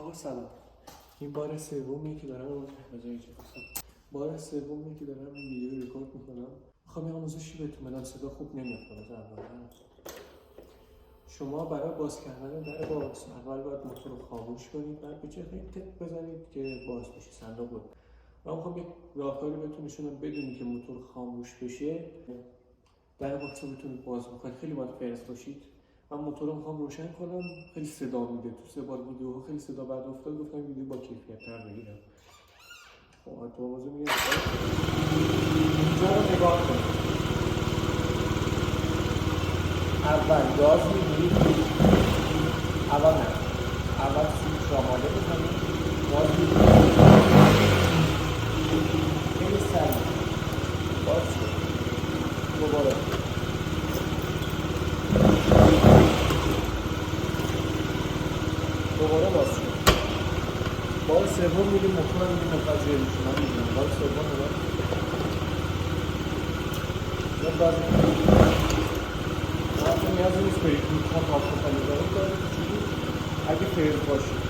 آقا سلام. این بار سومیه که دارم بار سومیه که دارم این ویدیو رو رکورد میکنم. میخوام یه آموزشی بهتون بدم. صدا خوب نمیاد شما برای باز کردن در باز اول باید موتور رو خاموش کنید، بعد به چرخ تپ بزنید که باز بشه صندوق بود. من میخوام یک راهکاری بهتون نشونم بدونی که موتور خاموش بشه در باکس رو بتونید باز بکنید. خیلی باید فرض باشید. من موتور رو میخوام روشن کنم، خیلی صدا میده. تو 3 بار ویدیوها خیلی صدا بعد افتاد، گفتم ویدیو با کیفیت تر بگیرم. خب تو موضوع میگم اینجا رو نگاه کنید. اول گاز میگیرید، اول سویچ رو آماده بکنید، گاز میگیرید، خیلی سریع باز شد، دوباره باز شد. بار سوم میریم موتور رو میریم متوجه میشیم. من میدونم بار سوم رو باید باز میکنیم. اصلا نیازی نیست برید میکنم آفوکالی دارید اگه فیل باشید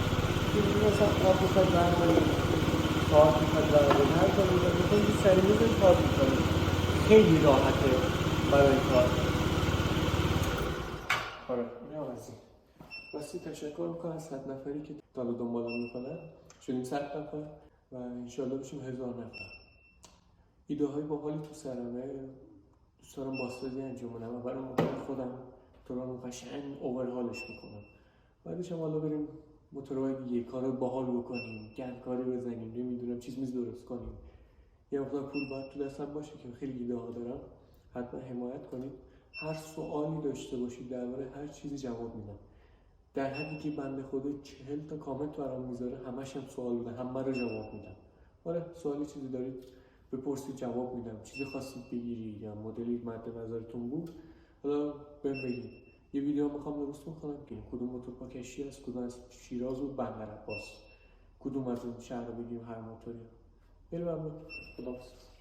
میدونی مثلا آفوکال بردارید، کارت میخواد بردارید، هر کاری میکنید یه سری میزنید کار میکنید. خیلی راحته برای کار. آره میام از این بسی تشکر میکنم از 100 نفری که تا دنبالم میکنن. شدیم 100 نفر و انشالله بشیم 1000 نفر. ایده های باحالی تو سرمه، دوست دارم بازسازی انجام بدم و برای موتور خودم موتورامو قشنگ اوورهالش میکنم. بعدش هم حالا بریم موتورهای دیگه کار باحال بکنیم، گندکاری بزنیم، نمیدونم چیز میز درست کنیم. یه مقدار پول باید تو دستم باشه که خیلی ایده ها دارم. حتما حمایت کنید. هر سوالی داشته باشید درباره هر چیزی جواب میدم. در حدی که بنده خدا 40 تا کامنت برام میذاره، همش هم سوال بوده، همه رو جواب میدم. آره سوالی چیزی دارید بپرسید جواب میدم. چیزی خواستید بگیرید یا مدلی مد نظرتون بود حالا بهم بگید. یه ویدیو میخوام درست میکنم که کدوم موتور پاکشی است، کدوم از شیراز و بندر عباس، کدوم از این شهر رو بگیریم هر موتوری. خیلی ممنون. خداحافظ.